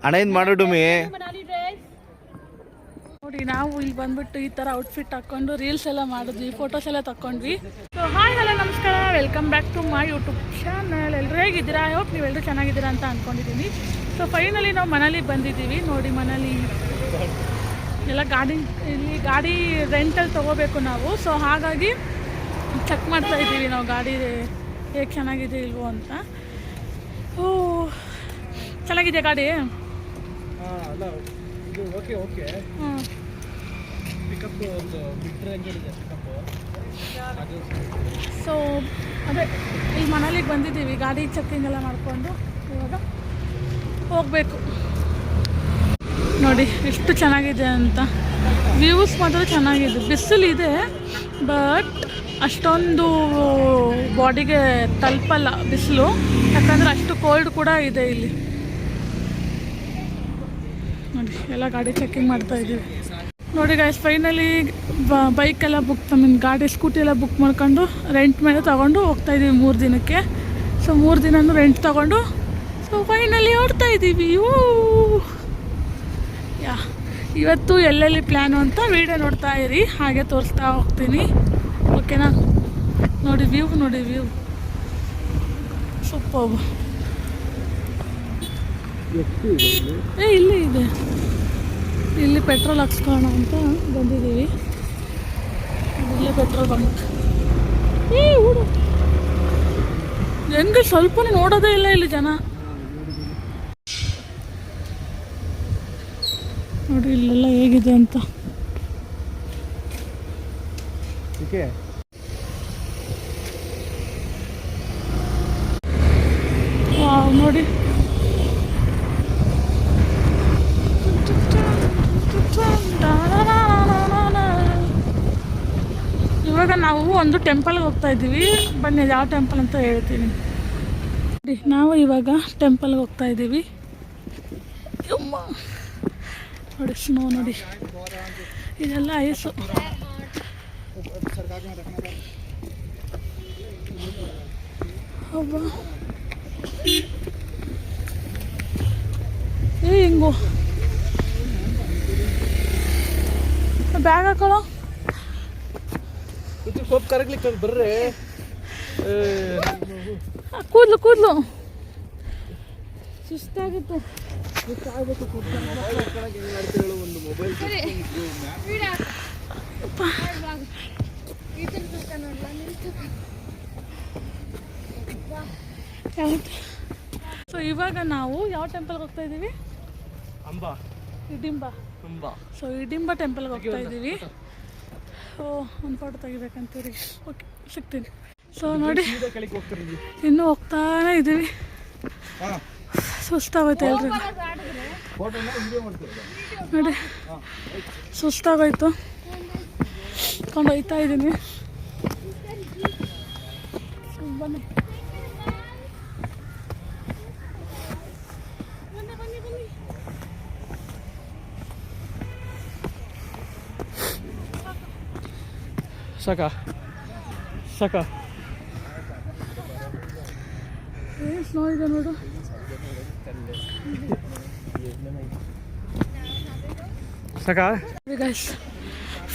ಅಣ್ಣ ಏನು ಮಾಡೋದು ಮೇ ನೋಡಿ ನಾವು ಇಲ್ಲಿ ಬಂದ್ಬಿಟ್ಟು ಈ ಥರ ಔಟ್ಫಿಟ್ ಹಾಕ್ಕೊಂಡು ರೀಲ್ಸ್ ಎಲ್ಲ ಮಾಡಿದ್ವಿ, ಫೋಟೋಸ್ ಎಲ್ಲ ತಗೊಂಡ್ವಿ. ಸೊ ಹಾಯ್ ಹಲೋ ನಮಸ್ಕಾರ, welcome back to my YouTube channel. ಎಲ್ಲರೂ ಹೇಗಿದ್ದೀರಾ? ಐ ಹೋಪ್ ನೀವೆಲ್ಲರೂ ಚೆನ್ನಾಗಿದ್ದೀರಾ ಅಂತ ಅಂದ್ಕೊಂಡಿದ್ದೀನಿ. ಸೊ ಫೈನಲಿ ನಾವು ಮನಾಲಿಗೆ ಬಂದಿದ್ದೀವಿ. ನೋಡಿ ಮನಾಲಿ ಎಲ್ಲ ಇಲ್ಲಿ ಗಾಡಿ ರೆಂಟಲ್ಲಿ ತೊಗೋಬೇಕು ನಾವು. ಸೊ ಹಾಗಾಗಿ ಚೆಕ್ ಮಾಡ್ತಾ ಇದ್ದೀವಿ ನಾವು ಗಾಡಿ ಹೇಗೆ ಚೆನ್ನಾಗಿದೆ ಇಲ್ವೋ ಅಂತ. ಓ ಚೆನ್ನಾಗಿದೆ ಗಾಡಿ. ಸೊ ಅದೇ ಇಲ್ಲಿ ಮನಾಲಿಗೆ ಬಂದಿದ್ದೀವಿ, ಗಾಡಿ ಚೆಕ್ಕಿಂಗ್ ಎಲ್ಲ ಮಾಡಿಕೊಂಡು ಇವಾಗ ಹೋಗಬೇಕು. ನೋಡಿ ಎಷ್ಟು ಚೆನ್ನಾಗಿದೆ ಅಂತ, ವ್ಯೂಸ್ ಮಾತ್ರ ಚೆನ್ನಾಗಿದೆ. ಬಿಸಿಲಿದೆ ಬಟ್ ಅಷ್ಟೊಂದು ಬಾಡಿಗೆ ತಲುಪಲ್ಲ ಬಿಸಿಲು, ಯಾಕಂದರೆ ಅಷ್ಟು ಕೋಲ್ಡ್ ಕೂಡ ಇದೆ ಇಲ್ಲಿ. ನೋಡಿ ಎಲ್ಲ ಗಾಡಿ ಚೆಕಿಂಗ್ ಮಾಡ್ತಾ ಇದ್ದೀವಿ. ನೋಡಿ ಗೈಸ್ ಫೈನಲಿ ಬೈಕೆಲ್ಲ ಗಾಡಿ ಸ್ಕೂಟಿ ಎಲ್ಲ ಬುಕ್ ಮಾಡ್ಕೊಂಡು ರೆಂಟ್ ಮೇಲೆ ತೊಗೊಂಡು ಹೋಗ್ತಾ ಇದ್ದೀವಿ 3 ದಿನಕ್ಕೆ. ಸೊ 3 ದಿನನೂ ರೆಂಟ್ ತೊಗೊಂಡು ಸೊ ಫೈನಲಿ ಹೊರಡ್ತಾ ಇದ್ದೀವಿ. ಇವತ್ತು ಎಲ್ಲೆಲ್ಲಿ ಪ್ಲ್ಯಾನು ಅಂತ ವೀಡಿಯೋ ನೋಡ್ತಾ ಇರಿ, ಹಾಗೆ ತೋರಿಸ್ತಾ ಹೋಗ್ತೀನಿ. ಓಕೆನಾ? ನೋಡಿ ವ್ಯೂ ಸೂಪರ್. ಇಲ್ಲೇ ಇದೆ, ಇಲ್ಲಿ ಪೆಟ್ರೋಲ್ ಹಾಕ್ಸ್ಕೊಳ್ಳೋಣ ಅಂತ ಬಂದಿದ್ದೀವಿ. ಇಲ್ಲೇ ಪೆಟ್ರೋಲ್ ಬಂಕ್. ಹೆಂಗೆ ಸ್ವಲ್ಪನೇ ನೋಡೋದೇ ಇಲ್ಲ ಇಲ್ಲಿ ಜನ. ನೋಡಿ ಇಲ್ಲೆಲ್ಲ ಹೇಗಿದೆ ಅಂತ. ನೋಡಿ ಇವಾಗ ನಾವು ಒಂದು ಟೆಂಪಲ್ಗೆ ಹೋಗ್ತಾ ಇದ್ದೀವಿ. ಬನ್ನಿ ಯಾವ ಟೆಂಪಲ್ ಅಂತ ಹೇಳ್ತೀನಿ. ನಾವು ಇವಾಗ ಟೆಂಪಲ್ಗೆ ಹೋಗ್ತಾ ಇದ್ದೀವಿ. ನೋಡಿ ಸ್ನೋ ನೋಡಿ, ಇದೆಲ್ಲ ಐಸು. ಹಿಂಗು ಬ್ಯಾಗ್ ಹಾಕೊಳ್ಳೋ. ಬರ್ರೆ ಕೂದ್ಲು ಸುಸ್ತಾಗಿತ್ತು. ಸೊ ಇವಾಗ ನಾವು ಯಾವ ಟೆಂಪಲ್ಗೆ ಹೋಗ್ತಾ ಇದ್ದೀವಿ? ಇಡಿಂಬ. ಸೊ ಇಡಿಂಬ ಟೆಂಪಲ್ಗೆ ಹೋಗ್ತಾ ಇದ್ದೀವಿ. ಒಂದು ಫೋಟೋ ತೆಗಿಬೇಕಂತೀರಿ. ಓಕೆ ಸಿಗ್ತೀನಿ. ಸೊ ನೋಡಿ ಇನ್ನೂ ಹೋಗ್ತಾನೆ ಇದ್ದೀವಿ. ಸುಸ್ತಾಗೋಯ್ತು ಎಲ್ರಿಗೂ. ನೋಡಿ ಸುಸ್ತಾಗೋಯ್ತು, ಕೊಂಡು ಹೋಗ್ತಾ ಇದ್ದೀನಿ. ಬನ್ನಿ ಸಾಕ ಸ್ನೋ ಇದೆ ನೋಡು. ಗೈಸ್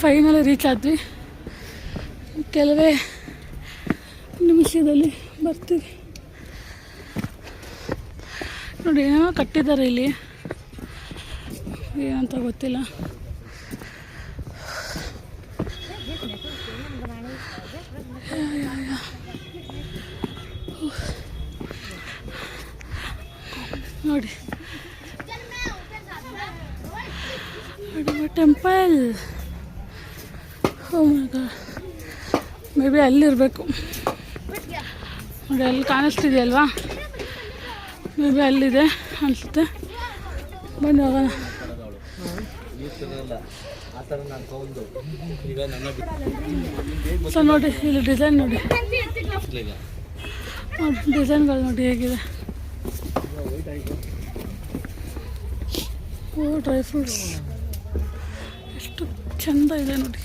ಫೈನಲಿ ರೀಚ್ ಆದ್ವಿ. ಕೆಲವೇ ನಿಮಿಷದಲ್ಲಿ ಬರ್ತೀವಿ. ನೋಡಿ ಏನೋ ಕಟ್ಟಿದ್ದಾರೆ ಇಲ್ಲಿ, ಏನಂತ ಗೊತ್ತಿಲ್ಲ. ನೋಡಿ temple. Oh my god, maybe ಅಲ್ಲಿರಬೇಕು. ನೋಡಿ ಅಲ್ಲಿ ಕಾಣಿಸ್ತಿದೆಯಲ್ವಾ, ಮೇ ಬಿ ಅಲ್ಲಿದೆ ಅನಿಸುತ್ತೆ. ಬನ್ನಿ ಹೋಗೋಣ. ಸೊ ನೋಡಿ ಇಲ್ಲಿ ಡಿಸೈನ್ ನೋಡಿ, ಡಿಸೈನ್ಗಳು ನೋಡಿ ಹೇಗಿದೆ. ಓ ಡ್ರೈ ಫ್ರೂಟ್ಸ್ ಎಷ್ಟು ಚೆಂದ ಇದೆ ನೋಡಿ.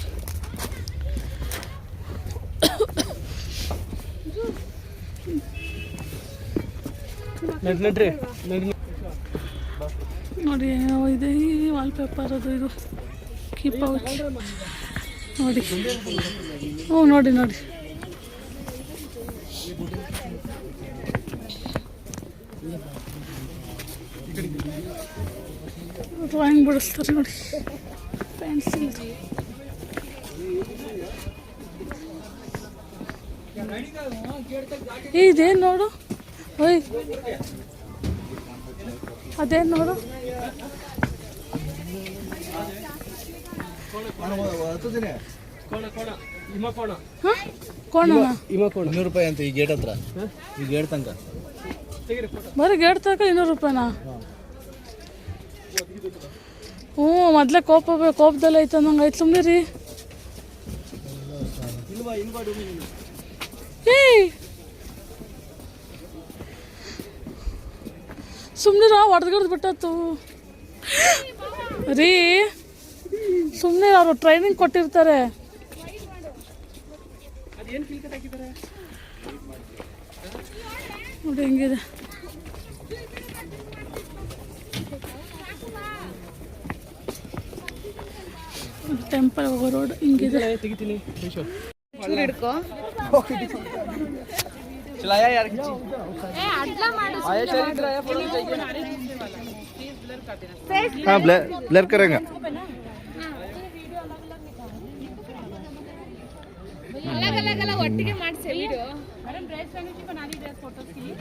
ನೋಡಿ ಇದೆ ಈ ವಾಲ್ಪೇಪರ್ ಅದು ಇದು ಕೀ ಪೌಚ್ ನೋಡಿ. ಹ್ಞೂ ನೋಡಿ ನೋಡಿ ಡ್ರಾಯಿಂಗ್ ಬಿಡಿಸ್ತಾರೆ ನೋಡಿ. ಪೆನ್ಸಿಲ್ ಇದೇನು ನೋಡು. ಓಯ್ ಅದೇನು ನೋಡು. ಕೋಣನ 200 ರೂಪಾಯಿ ಅಂತ ಈ ಗೇಟ್ ಹತ್ರ, ಈ ಗೇಟ್ ತನಕ ಬರೀ ಗೇಟ್ ತನಕ 200 ರೂಪಾಯಿನಾ? ಹ್ಞೂ ಮೊದಲೇ ಕೋಪದಲ್ಲ ಐತೆ ನಂಗೆ ಆಯ್ತು. ಸುಮ್ಮನೆ ರೀ. ಏಯ್ ಸುಮ್ಮನೆ ಹೊಡೆದ್ಗಿಡ್ದು ಬಿಟ್ಟತ್ತು ರೀ. ಸುಮ್ಮನೆ ಅವರು ಟ್ರೈನಿಂಗ್ ಕೊಟ್ಟಿರ್ತಾರೆ. ನೋಡಿ ಹೆಂಗಿದೆ. ಟೆಂಪಲ್ ಹೋಗೋ ರೋಡ್ ಹಿಂಗಿದೆ. हाँ ब्लर करेंगे. अलग ಒಟ್ಟಿಗೆ ಮಾಡಿಸಿ ವಿಡಿಯೋ. मैडम ड्रेस पहनी थी, बना दी ड्रेस फोटोज के लिए.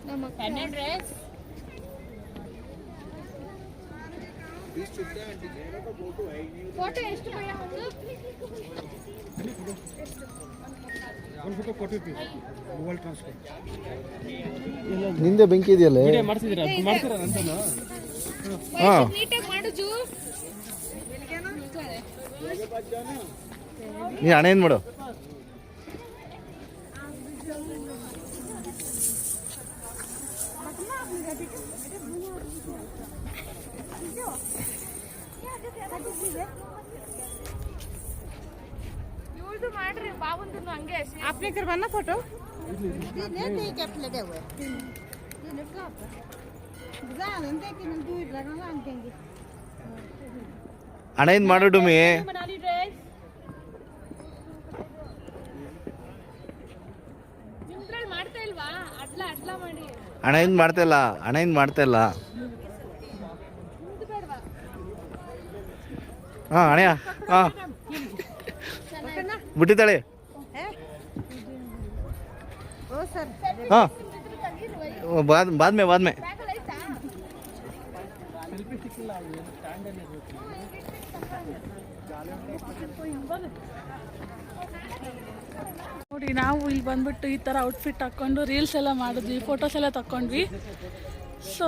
ನಮ್ಮ ಪೆನ್ ಡ್ರೆಸ್ ಫೋಟೋ ಎಷ್ಟು ಭಯ ಒಂದು ಫೋಟೋ ಕೊಟ್ಟಿರ್ತೀವಿ ಮೊಬೈಲ್ ಟ್ರಾನ್ಸ್ಫರ್. ನಿಂದೆ ಬೆಂಕಿ ಇದೆಯಲ್ಲ. ಹಾಂ ನೀಟಾಗಿ ಮಾಡುಜು. ನೀ ಹಣ ಏನು ಮಾಡು. ಇವ್ರದ್ದು ಮಾಡ್ರಿ ಬಾಬುಂದು ಹಂಗೆ. आपने करवाना फोटो? ಹಣ ಏನು ಮಾಡು ಡುಮಿ. बना ली ड्रेस. ನಿಮ್ದ್ರಲ್ಲಿ ಮಾಡ್ತಾ ಇಲ್ವಾ? ಅಡ್ಲ ಮಾಡಿ. ಹಣ ಏನು ಮಾಡ್ತಾಯಿಲ್ಲ, ಹಣ ಏನು ಮಾಡ್ತಾಯಿಲ್ಲ. ಹಾಂ ಹಣೆಯ ಹಾಂ ಬಿಟ್ಟಿದ್ದಾಳೆ. ಹಾಂ बाद में ನೋಡಿ ನಾವು ಇಲ್ಲಿ ಬಂದ್ಬಿಟ್ಟು ಈ ಥರ ಔಟ್ಫಿಟ್ ಹಾಕ್ಕೊಂಡು ರೀಲ್ಸ್ ಎಲ್ಲ ಮಾಡಿದ್ವಿ, ಫೋಟೋಸ್ ಎಲ್ಲ ತಗೊಂಡ್ವಿ. ಸೊ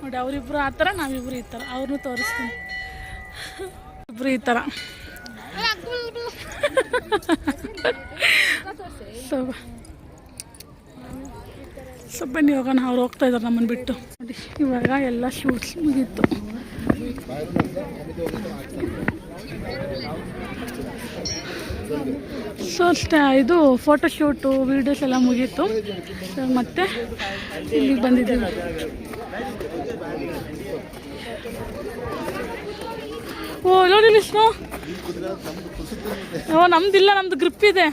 ನೋಡಿ ಅವರಿಬ್ರು ಆ ಥರ, ನಾವಿಬ್ರು ಈ ಥರ. ಅವ್ರನ್ನೂ ತೋರಿಸ್ತೀನಿ. ಇಬ್ರು ಈ ಥರ. ಸೊ ಬನ್ನಿ ಹೋಗೋಣ. ಅವ್ರು ಹೋಗ್ತಾ ಇದ್ದಾರೆ ನಮ್ಮನ್ನು ಬಿಟ್ಟು. ನೋಡಿ ಇವಾಗ ಎಲ್ಲ ಶೂಟ್ಸ್ ಮುಗೀತು. ಸೊ ಅಷ್ಟೇ, ಇದು ಫೋಟೋ ಶೂಟು ವೀಡಿಯೋಸ್ ಎಲ್ಲ ಮುಗೀತು. ಮತ್ತೆ ಇಲ್ಲಿಗೆ ಬಂದಿದ್ದೀವಿ. ಓ ನೋಡಿ ವಿಷ್ಣು. ಓ ನಮ್ದಿಲ್ಲ, ನಮ್ದು ಗ್ರಿಪ್ ಇದೆ.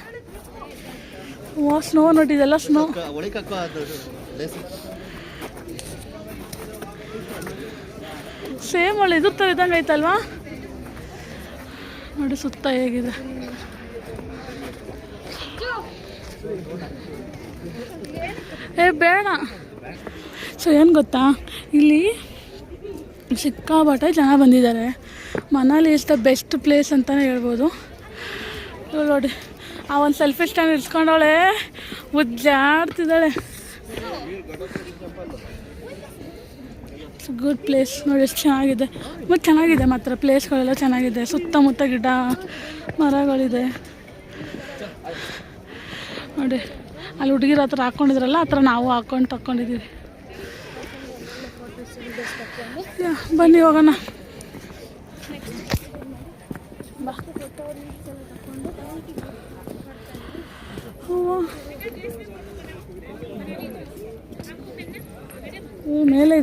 ಓ ಸ್ನೋ ನೋಡಿ, ಇದೆಲ್ಲ ಸ್ನೋ. ಸೇಮ್ ಒಳ್ಳೆ ಇದ್ರ ಥರ ಇದ್ದಂಗೆ ಐತಲ್ವಾ ನೋಡಿ ಸುತ್ತ ಹೇಗಿದೆ. ಏ ಬೇಡ. ಸೊ ಏನು ಗೊತ್ತಾ, ಇಲ್ಲಿ ಸಿಕ್ಕಾಪಟ್ಟೆ ಜನ ಬಂದಿದ್ದಾರೆ. Manali is the best place ಅಂತಲೇ ಹೇಳ್ಬೋದು. ನೋಡಿ ಆ ಒಂದು ಸೆಲ್ಫಿ ಸ್ಟ್ಯಾಂಡ್ ಇಡ್ಸ್ಕೊಂಡವಳೆ ಉಜ್ಜಾಡ್ತಿದ್ದಾಳೆ. ಗುಡ್ ಪ್ಲೇಸ್ ನೋಡಿ, ಎಷ್ಟು ಚೆನ್ನಾಗಿದೆ. ಮತ್ತು ಚೆನ್ನಾಗಿದೆ ಮಾತ್ರ, ಪ್ಲೇಸ್ಗಳೆಲ್ಲ ಚೆನ್ನಾಗಿದೆ. ಸುತ್ತಮುತ್ತ ಗಿಡ ಮರಗಳಿದೆ ನೋಡಿ. ಅಲ್ಲಿ ಹುಡುಗಿರ ಹತ್ರ ಹಾಕ್ಕೊಂಡಿದ್ರಲ್ಲ, ಆ ಥರ ನಾವು ಹಾಕ್ಕೊಂಡು ತಗೊಂಡಿದ್ದೀವಿ. ಬನ್ನಿ ಹೋಗೋಣ ಬಾ.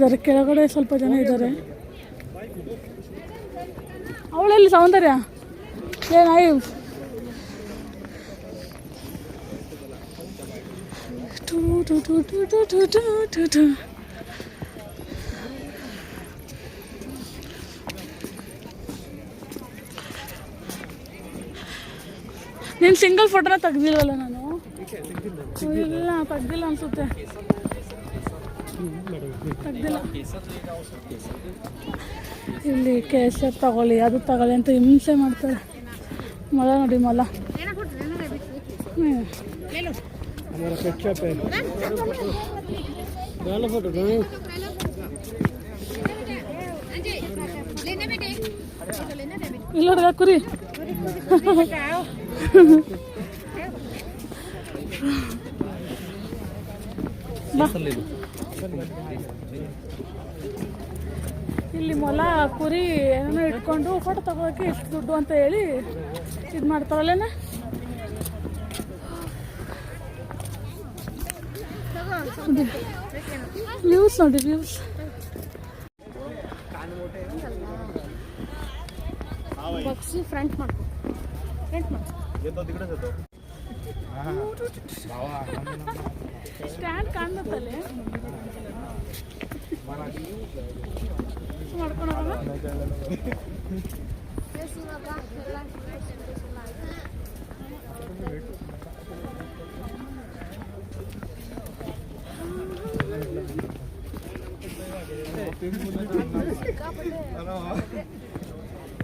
ಇದ್ದಾರೆ, ಕೆಳಗಡೆ ಸ್ವಲ್ಪ ಜನ ಇದ್ದಾರೆ. ಅವಳೆಲ್ಲಿ ಸೌಂದರ್ಯ ಏನಾಯಿ ನೀನು ಸಿಂಗಲ್ ಫೋಟೋನ ತೆಗ್ದಿಲ್ವಲ್ಲ ನಾನು? ಇಲ್ಲ ತೆಗ್ದಿಲ್ಲ ಅನ್ಸುತ್ತೆ, ತೆಗ್ದಿಲ್ಲ. ಇಲ್ಲಿ ಕೇಸರ್ ತಗೊಳ್ಳಿ, ಅದು ತಗೊಳ್ಳಿ ಅಂತ ಹಿಂಸೆ ಮಾಡ್ತಾರೆ. ಮೊಲ ನೋಡಿ, ಮೊಲ. हमारा पेट शॉप है डालो फोटो दो ಇಲ್ಲಿ ಹುಡುಗ ಕುರಿ ಇಲ್ಲಿ ಮೊಲ ಕುರಿ ಏನೋ ಇಟ್ಕೊಂಡು ಫೋಟೋ ತಗೋಕೆ ಎಷ್ಟು ದುಡ್ಡು ಅಂತ ಹೇಳಿ ಇದು ಮಾಡ್ತಾರಲ್ಲೇನ. ವ್ಯೂಸ್ ನೋಡಿ, ವ್ಯೂಸ್. ಬಗ್ಸಿ ಫ್ರಂಟ್ ಮಾಡ್ಕೊ, ಫ್ರಂಟ್ ಮಾಡ್ಕೊ. ಸ್ಟ್ಯಾಂಡ್ ಕಾಣ್ತಲ್ಲೇ ಮಾಡ್ಕೊಂಡು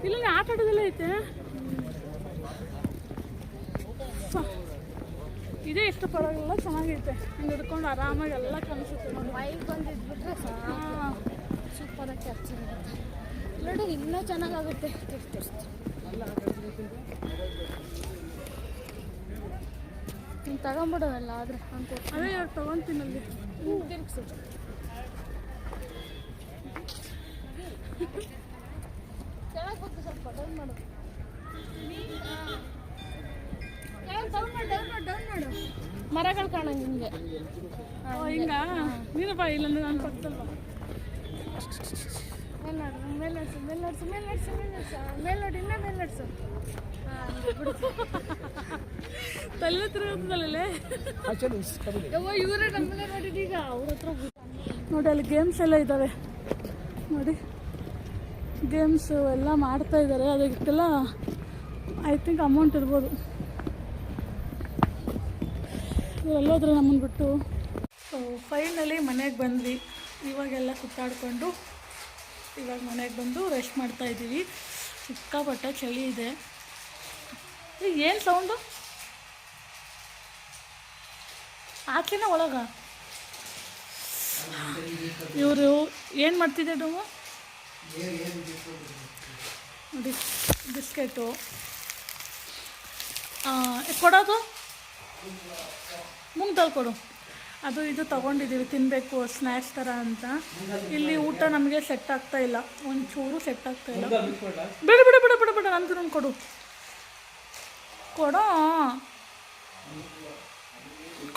ಇಲ್ಲ ಆಟ ಆಡೋದೆಲ್ಲ ಐತೆ. ಇದೇ ಇಷ್ಟು ಪರವಾಗಿಲ್ಲ, ಚೆನ್ನಾಗೈತೆ. ಹಿಂಗೆ ಹಿಡ್ಕೊಂಡು ಆರಾಮಾಗಿ ಎಲ್ಲ ಕಾಣಿಸುತ್ತೆ. ಬೈಕ್ ಬಂದಿದ್ಬಿಟ್ರೆ ಸೂಪರಾಗಿ ಕ್ಯಾಪ್ಚರ್ ಆಗುತ್ತೆ. ನೋಡಿ ಇನ್ನೂ ಚೆನ್ನಾಗಾಗುತ್ತೆ. ನೀನು ತಗೊಂಬಿಡೋಲ್ಲ ಆದರೆ ಅಂತ. ಅದೇ ಇವಾಗ ತೊಗೊತೀನಲ್ಲಿ ತಿರುಗಿಸು. ಕೆಳಗೆ ಹೋಗ್ತು, ಸ್ವಲ್ಪ ಡೌನ್ ಮಾಡು. ಡೌನ್ ಮಾಡು. ಮರಗಳು ಕಾಣಂಗೆ ನಿಮಗೆ. ಹಿಂಗ ನೀನಪ್ಪ ಇಲ್ಲಂದ್ರೆ ನಾನು ಪಕ್ಕದಲ್ವ. ಮೇಲ್ ನಡ್ಸು, ಮೇಲ್ ನಡ್ಸು, ಮೇಲ್ ನಡ್ಸು, ಮೇಲ್ ನಡ್ಸು, ಮೇಲ್ ನೋಡಿ, ಇನ್ನೂ ಮೇಲ್ ನಡ್ಸು. ತಲೆ ತಿರುಗುತ್ತಲ್ಲೇ. ಇವರೇ ನಮ್ಮನ್ನ ನೋಡಿದೀಗ ಅವ್ರ ಹತ್ರ ನೋಡಿ, ಅಲ್ಲಿ ಗೇಮ್ಸ್ ಎಲ್ಲ ಇದ್ದಾವೆ ನೋಡಿ. ಗೇಮ್ಸ್ ಎಲ್ಲ ಮಾಡ್ತಾ ಇದ್ದಾರೆ. ಅದಕ್ಕೆಲ್ಲ ಐ ಥಿಂಕ್ ಅಮೌಂಟ್ ಇರ್ಬೋದು. ಇವರೆಲ್ಲೋದ್ರೆ ನಮ್ಮನ್ನು ಬಿಟ್ಟು. ಸೊ ಫೈನಲಿ ಮನೆಗೆ ಬಂದ್ವಿ. ಇವಾಗೆಲ್ಲ ಸುತ್ತಾಡಿಕೊಂಡು ಇವಾಗ ಮನೆಗೆ ಬಂದು ರೆಸ್ಟ್ ಮಾಡ್ತಾಯಿದ್ದೀವಿ. ಸಿಕ್ಕಾಪಟ್ಟೆ ಚಳಿ ಇದೆ. ಏನು ಸೌಂಡು? ಆಚೆನ ಒಳಗ ಇವರು ಏನು ಮಾಡ್ತಿದ್ದೆ ನಾವು ನೋಡಿ. ಬಿಸ್ಕೆಟು ಕೊಡೋದು ಮುಂಗ್ದಲ್ಲಿ ಕೊಡು. ಅದು ಇದು ತೊಗೊಂಡಿದ್ದೀವಿ, ತಿನ್ನಬೇಕು ಸ್ನ್ಯಾಕ್ಸ್ ಥರ ಅಂತ. ಇಲ್ಲಿ ಊಟ ನಮಗೆ ಸೆಟ್ ಆಗ್ತಾ ಇಲ್ಲ, ಒಂಚೂರು ಸೆಟ್ ಆಗ್ತಾ ಇಲ್ಲ. ಬಿಡು ಬಿಡು ಬಿಡು ಬಿಡು ಬಿಡು, ನಂದು ನಂಗೆ ಕೊಡು ಕೊಡೋ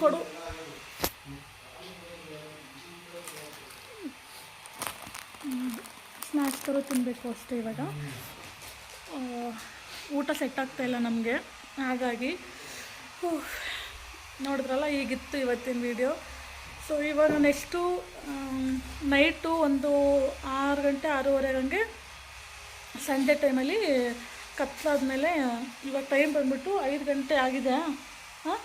ಕೊಡು. ಸ್ನ್ಯಾಕ್ಸ್ ಥರ ತಿನ್ನಬೇಕು ಅಷ್ಟೇ. ಇವಾಗ ಊಟ ಸೆಟ್ ಆಗ್ತಾ ಇಲ್ಲ ನಮಗೆ, ಹಾಗಾಗಿ ನೋಡಿದ್ರಲ್ಲ ಹೀಗಿತ್ತು ಇವತ್ತಿನ ವಿಡಿಯೋ. ಸೊ ಇವಾಗ ನೆಕ್ಸ್ಟು ನೈಟು ಒಂದು 6 ಗಂಟೆ 6:30 ಹಂಗೆ ಸಂಜೆ ಟೈಮಲ್ಲಿ ಕತ್ಲಾದ್ಮೇಲೆ, ಇವಾಗ ಟೈಮ್ ಬಂದ್ಬಿಟ್ಟು 5 ಗಂಟೆ ಆಗಿದೆ. ಹಾಂ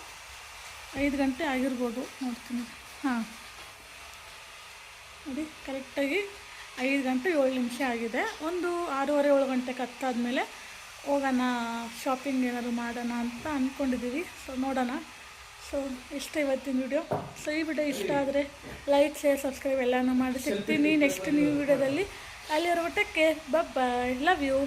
5 ಗಂಟೆ ಆಗಿರ್ಬೋದು, ನೋಡ್ತೀನಿ. ಹಾಂ ನೋಡಿ, ಕರೆಕ್ಟಾಗಿ 5 ಗಂಟೆ 7 ನಿಮಿಷ ಆಗಿದೆ. ಒಂದು 6:30 7 ಗಂಟೆ ಕತ್ತಾದ್ಮೇಲೆ ಹೋಗೋಣ, ಶಾಪಿಂಗ್ ಏನಾದ್ರು ಮಾಡೋಣ ಅಂತ ಅಂದ್ಕೊಂಡಿದ್ದೀವಿ. ಸೊ ನೋಡೋಣ. ಸೊ ಇಷ್ಟ ಇವತ್ತಿನ ವಿಡಿಯೋ. ಸೊ ಈ ವಿಡಿಯೋ ಇಷ್ಟ ಆದರೆ ಲೈಕ್, ಶೇರ್, ಸಬ್ಸ್ಕ್ರೈಬ್ ಎಲ್ಲನೂ ಮಾಡಿ ಸಿಗ್ತೀನಿ ನೆಕ್ಸ್ಟ್ ನ್ಯೂ ವಿಡಿಯೋದಲ್ಲಿ. ಅಲ್ಲಿವರೆಗೂ take care, bye, love you.